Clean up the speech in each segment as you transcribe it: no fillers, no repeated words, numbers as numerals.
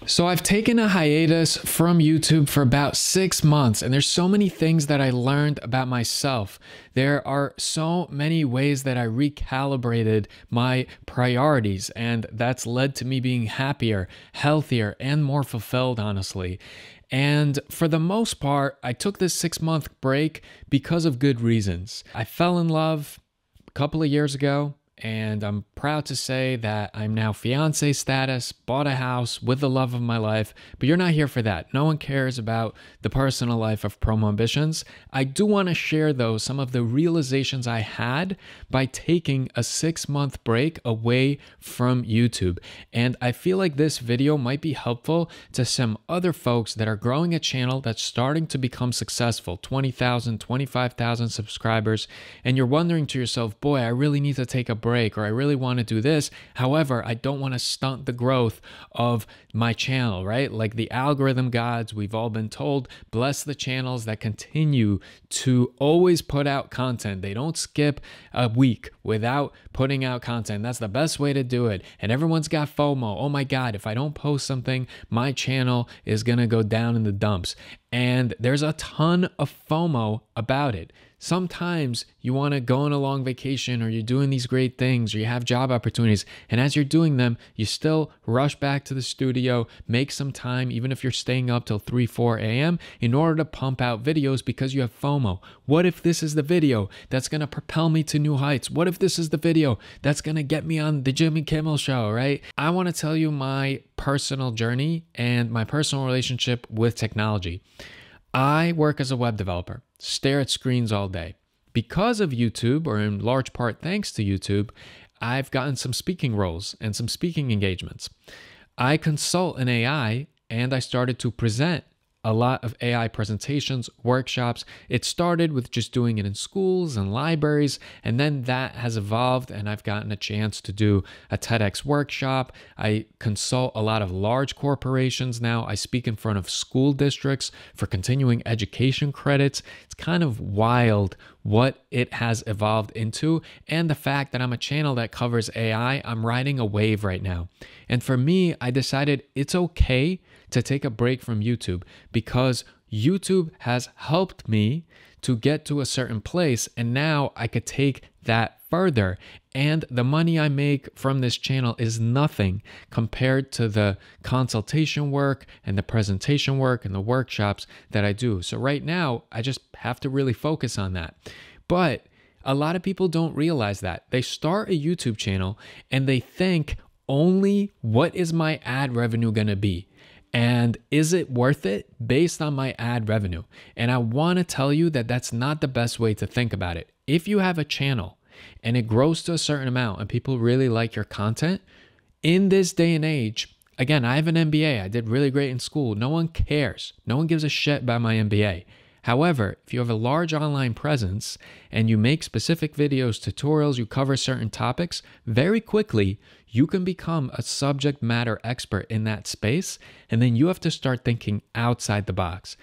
So I've taken a hiatus from YouTube for about 6 months, and there's so many things that I learned about myself. There are so many ways that I recalibrated my priorities, and that's led to me being happier, healthier, and more fulfilled, honestly. And for the most part, I took this 6-month break because of good reasons. I fell in love a couple of years ago, and I'm proud to say that I'm now fiance status, bought a house with the love of my life, but you're not here for that. No one cares about the personal life of Promo Ambitions. I do want to share, though, some of the realizations I had by taking a 6-month break away from YouTube. And I feel like this video might be helpful to some other folks that are growing a channel that's starting to become successful, 20,000, 25,000 subscribers, and you're wondering to yourself, boy, I really need to take a break, or I really want to do this. However, I don't want to stunt the growth of my channel, right? Like the algorithm gods, we've all been told, bless the channels that continue to always put out content. They don't skip a week without putting out content. That's the best way to do it. And everyone's got FOMO. Oh my God, if I don't post something, my channel is going to go down in the dumps. And there's a ton of FOMO about it. Sometimes you want to go on a long vacation, or you're doing these great things, or you have job opportunities, and as you're doing them, you still rush back to the studio, make some time, even if you're staying up till 3, 4 a.m. in order to pump out videos because you have FOMO. What if this is the video that's going to propel me to new heights? What if this is the video that's going to get me on the Jimmy Kimmel show, right? I want to tell you my personal journey and my personal relationship with technology. I work as a web developer, stare at screens all day. Because of YouTube, or in large part thanks to YouTube, I've gotten some speaking roles and some speaking engagements. I consult in AI, and I started to present a lot of AI presentations, workshops. It started with just doing it in schools and libraries, and then that has evolved, and I've gotten a chance to do a TEDx workshop. I consult a lot of large corporations now. I speak in front of school districts for continuing education credits. It's kind of wild what it has evolved into, and the fact that I'm a channel that covers AI, I'm riding a wave right now. And for me, I decided it's okay to take a break from YouTube because YouTube has helped me to get to a certain place, and now I could take that further. And the money I make from this channel is nothing compared to the consultation work and the presentation work and the workshops that I do. So right now, I just have to really focus on that. But a lot of people don't realize that. They start a YouTube channel and they think only, what is my ad revenue going to be? And is it worth it based on my ad revenue? And I want to tell you that that's not the best way to think about it. If you have a channel and it grows to a certain amount and people really like your content, in this day and age, again, I have an MBA. I did really great in school. No one cares. No one gives a shit about my MBA. However, if you have a large online presence and you make specific videos, tutorials, you cover certain topics, very quickly, you can become a subject matter expert in that space. And then you have to start thinking outside the box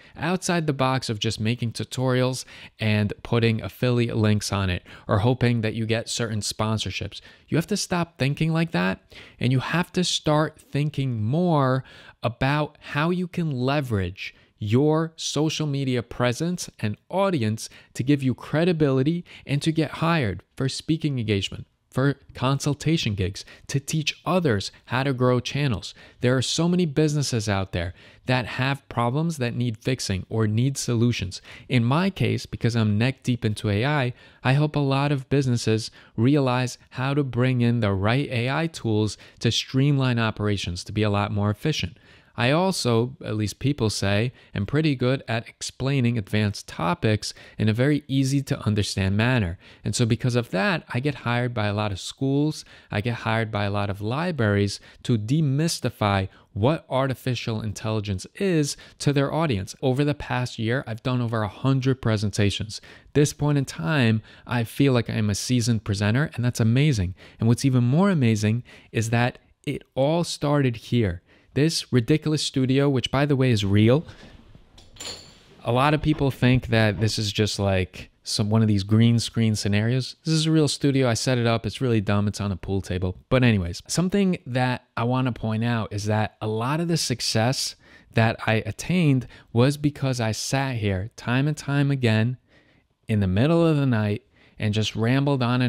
of just making tutorials and putting affiliate links on it, or hoping that you get certain sponsorships. You have to stop thinking like that, and you have to start thinking more about how you can leverage your social media presence and audience to give you credibility and to get hired for speaking engagement, for consultation gigs, to teach others how to grow channels. There are so many businesses out there that have problems that need fixing or need solutions. In my case, because I'm neck deep into AI, I help a lot of businesses realize how to bring in the right AI tools to streamline operations, to be a lot more efficient. I also, at least people say, am pretty good at explaining advanced topics in a very easy to understand manner. And so because of that, I get hired by a lot of schools, I get hired by a lot of libraries to demystify what artificial intelligence is to their audience. Over the past year, I've done over 100 presentations. At this point in time, I feel like I'm a seasoned presenter, and that's amazing. And what's even more amazing is that it all started here. This ridiculous studio, which by the way is real. A lot of people think that this is just like one of these green screen scenarios. This is a real studio. I set it up. It's really dumb. It's on a pool table. But anyways, something that I want to point out is that a lot of the success that I attained was because I sat here time and time again in the middle of the night and just rambled on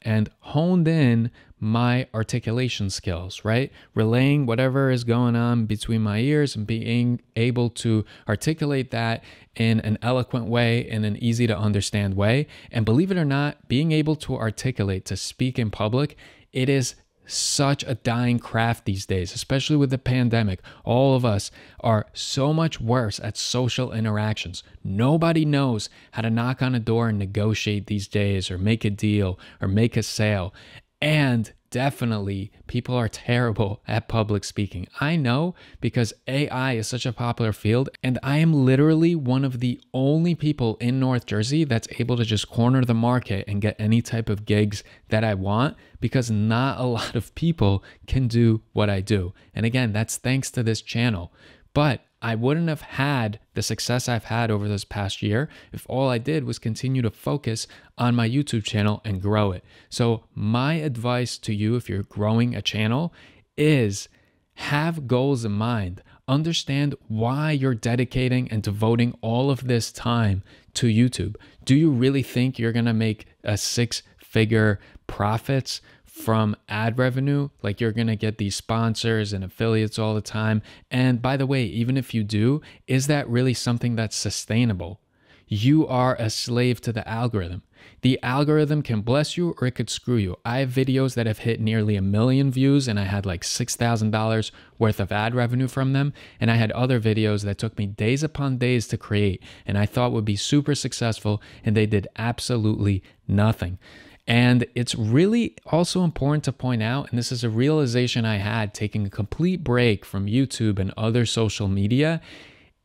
and honed in my articulation skills, right? Relaying whatever is going on between my ears and being able to articulate that in an eloquent way, in an easy to understand way. And believe it or not, being able to articulate, to speak in public, it is such a dying craft these days, especially with the pandemic. All of us are so much worse at social interactions. Nobody knows how to knock on a door and negotiate these days, or make a deal, or make a sale. And definitely, people are terrible at public speaking. I know, because AI is such a popular field, and I am literally one of the only people in North Jersey that's able to just corner the market and get any type of gigs that I want, because not a lot of people can do what I do. And again, that's thanks to this channel. But I wouldn't have had the success I've had over this past year if all I did was continue to focus on my YouTube channel and grow it. So my advice to you, if you're growing a channel, is have goals in mind. Understand why you're dedicating and devoting all of this time to YouTube. Do you really think you're going to make a six-figure profits from ad revenue? Like, you're going to get these sponsors and affiliates all the time? And by the way, even if you do, is that really something that's sustainable? You are a slave to the algorithm. The algorithm can bless you or it could screw you. I have videos that have hit nearly 1 million views and I had like $6,000 worth of ad revenue from them. And I had other videos that took me days upon days to create and I thought would be super successful, and they did absolutely nothing. And it's really also important to point out, and this is a realization I had taking a complete break from YouTube and other social media,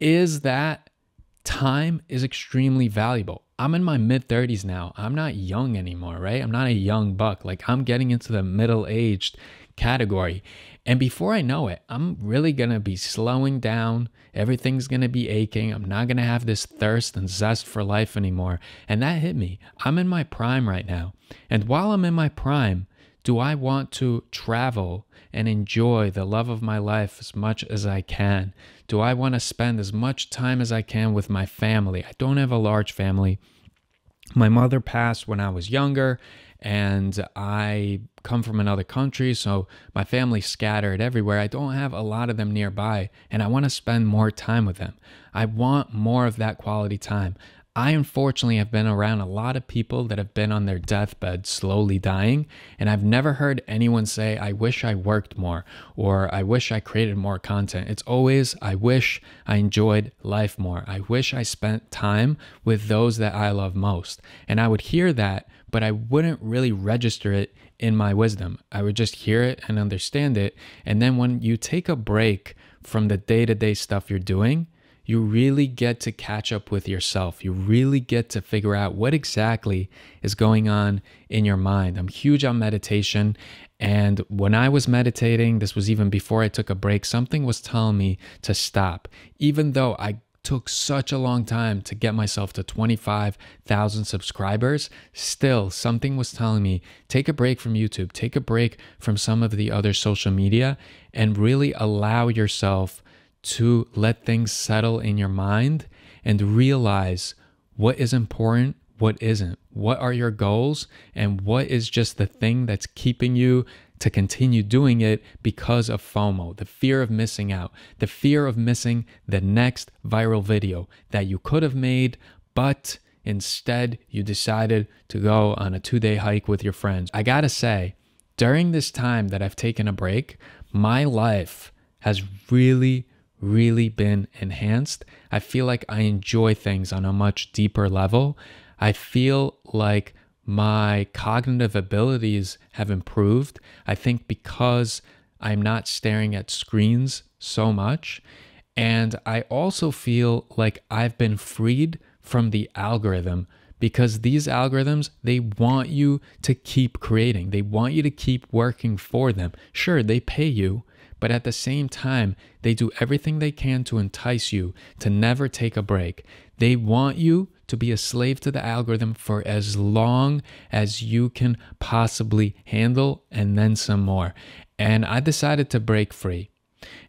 is that time is extremely valuable. I'm in my mid-30s now. I'm not young anymore, right? I'm not a young buck. Like, I'm getting into the middle-aged category. And before I know it, I'm really going to be slowing down. Everything's going to be aching. I'm not going to have this thirst and zest for life anymore. And that hit me. I'm in my prime right now. And while I'm in my prime, do I want to travel and enjoy the love of my life as much as I can? Do I want to spend as much time as I can with my family? I don't have a large family. My mother passed when I was younger, and I come from another country, so my family's scattered everywhere. I don't have a lot of them nearby, and I want to spend more time with them. I want more of that quality time. I unfortunately have been around a lot of people that have been on their deathbed slowly dying, and I've never heard anyone say, I wish I worked more, or I wish I created more content. It's always, I wish I enjoyed life more. I wish I spent time with those that I love most. And I would hear that, but I wouldn't really register it in my wisdom. I would just hear it and understand it. And then when you take a break from the day-to-day stuff you're doing, you really get to catch up with yourself. You really get to figure out what exactly is going on in your mind. I'm huge on meditation. And when I was meditating, this was even before I took a break, something was telling me to stop. Even though I took such a long time to get myself to 25,000 subscribers, still something was telling me, take a break from YouTube, take a break from some of the other social media, and really allow yourself to let things settle in your mind and realize what is important, what isn't, what are your goals, and what is just the thing that's keeping you to continue doing it because of FOMO, the fear of missing out, the fear of missing the next viral video that you could have made, but instead you decided to go on a 2-day hike with your friends. I gotta say, during this time that I've taken a break, my life has really been enhanced. I feel like I enjoy things on a much deeper level. I feel like my cognitive abilities have improved. I think because I'm not staring at screens so much. And I also feel like I've been freed from the algorithm, because these algorithms, they want you to keep creating. They want you to keep working for them. Sure, they pay you, but at the same time, they do everything they can to entice you to never take a break. They want you to be a slave to the algorithm for as long as you can possibly handle, and then some more. And I decided to break free.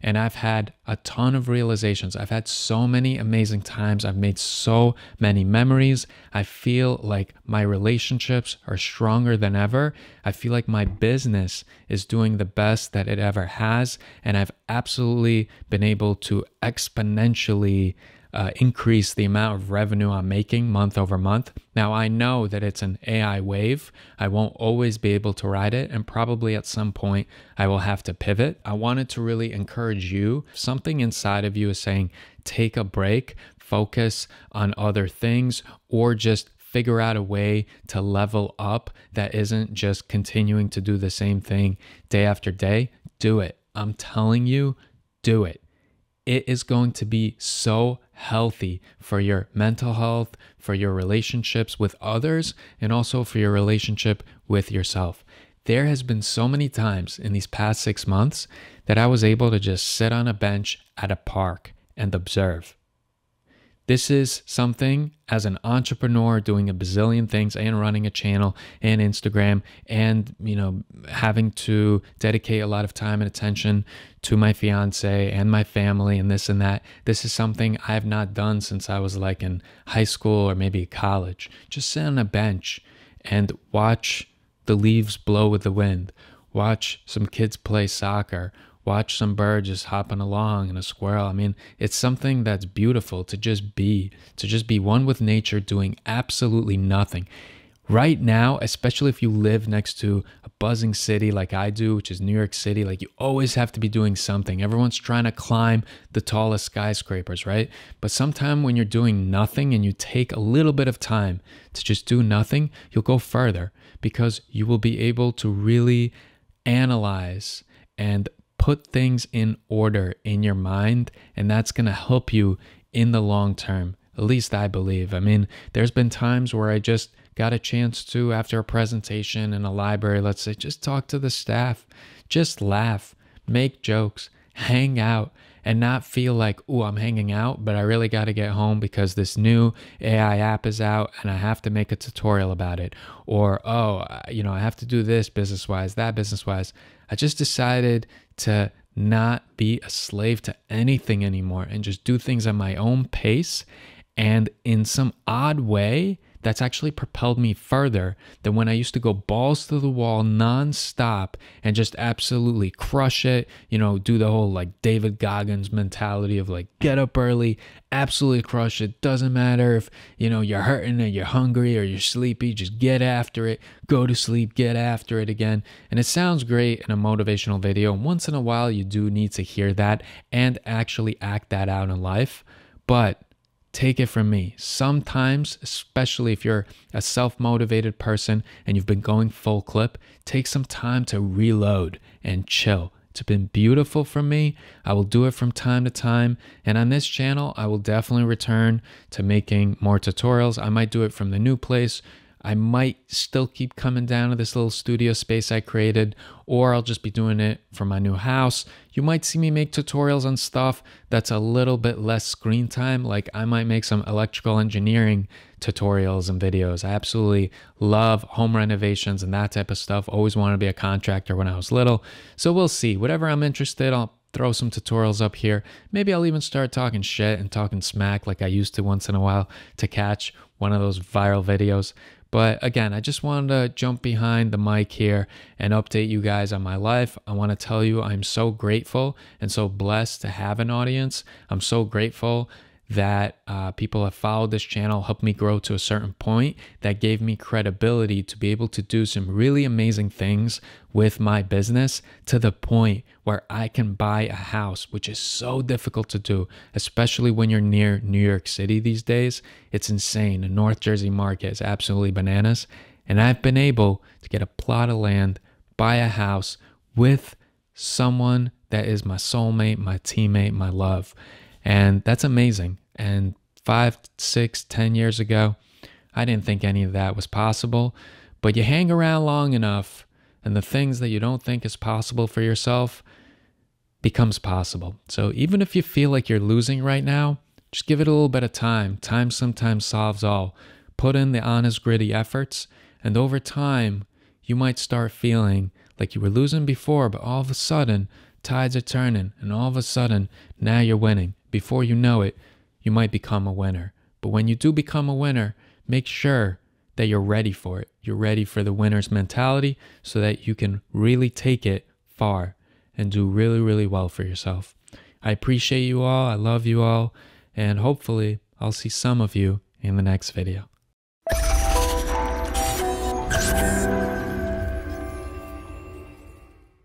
And I've had a ton of realizations. I've had so many amazing times. I've made so many memories. I feel like my relationships are stronger than ever. I feel like my business is doing the best that it ever has. And I've absolutely been able to exponentially increase the amount of revenue I'm making month over month. Now, I know that it's an AI wave. I won't always be able to ride it, and probably at some point I will have to pivot. I wanted to really encourage you. Something inside of you is saying, take a break, focus on other things, or just figure out a way to level up that isn't just continuing to do the same thing day after day. Do it. I'm telling you, do it. It is going to be so healthy for your mental health, for your relationships with others, and also for your relationship with yourself. There has been so many times in these past 6 months that I was able to just sit on a bench at a park and observe. This is something as an entrepreneur doing a bazillion things and running a channel and Instagram and, having to dedicate a lot of time and attention to my fiance and my family and this and that. This is something I have not done since I was like in high school or maybe college. Just sit on a bench and watch the leaves blow with the wind. Watch some kids play soccer. Watch some birds just hopping along and a squirrel. I mean, it's something that's beautiful to just be one with nature, doing absolutely nothing. Right now, especially if you live next to a buzzing city like I do, which is New York City, like you always have to be doing something. Everyone's trying to climb the tallest skyscrapers, right? But sometime when you're doing nothing and you take a little bit of time to just do nothing, you'll go further because you will be able to really analyze and put things in order in your mind, and that's going to help you in the long term. At least I believe. I mean, there's been times where I just got a chance to, after a presentation in a library, let's say, just talk to the staff, just laugh, make jokes, hang out, and not feel like, oh, I'm hanging out, but I really got to get home because this new AI app is out and I have to make a tutorial about it. Or, I have to do this business-wise, that business-wise. I just decided to not be a slave to anything anymore and just do things at my own pace. And in some odd way, that's actually propelled me further than when I used to go balls to the wall nonstop and just absolutely crush it, do the whole like David Goggins mentality of like get up early, absolutely crush it. Doesn't matter if, you're hurting or you're hungry or you're sleepy, just get after it, go to sleep, get after it again. And it sounds great in a motivational video. And once in a while, you do need to hear that and actually act that out in life. But take it from me. Sometimes, especially if you're a self-motivated person and you've been going full clip, take some time to reload and chill. It's been beautiful for me. I will do it from time to time. And on this channel, I will definitely return to making more tutorials. I might do it from the new place. I might still keep coming down to this little studio space I created, or I'll just be doing it from my new house. You might see me make tutorials on stuff that's a little bit less screen time. Like I might make some electrical engineering tutorials and videos. I absolutely love home renovations and that type of stuff. Always wanted to be a contractor when I was little. So we'll see. Whatever I'm interested, I'll throw some tutorials up here. Maybe I'll even start talking shit and talking smack like I used to once in a while to catch one of those viral videos. But again, I just wanted to jump behind the mic here and update you guys on my life. I want to tell you I'm so grateful and so blessed to have an audience. I'm so grateful that people have followed this channel, helped me grow to a certain point that gave me credibility to be able to do some really amazing things with my business to the point where I can buy a house, which is so difficult to do, especially when you're near New York City these days. It's insane. The North Jersey market is absolutely bananas. And I've been able to get a plot of land, buy a house with someone that is my soulmate, my teammate, my love. And that's amazing. And 5, 6, 10 years ago, I didn't think any of that was possible. But you hang around long enough, and the things that you don't think is possible for yourself becomes possible. So even if you feel like you're losing right now, Just give it a little bit of time. Time sometimes solves all. Put in the honest, gritty efforts, and over time, you might start feeling like you were losing before, but all of a sudden, tides are turning, and all of a sudden, now you're winning. Before you know it, you might become a winner. But when you do become a winner, make sure that you're ready for it. You're ready for the winner's mentality so that you can really take it far and do really, really well for yourself. I appreciate you all. I love you all. And hopefully I'll see some of you in the next video.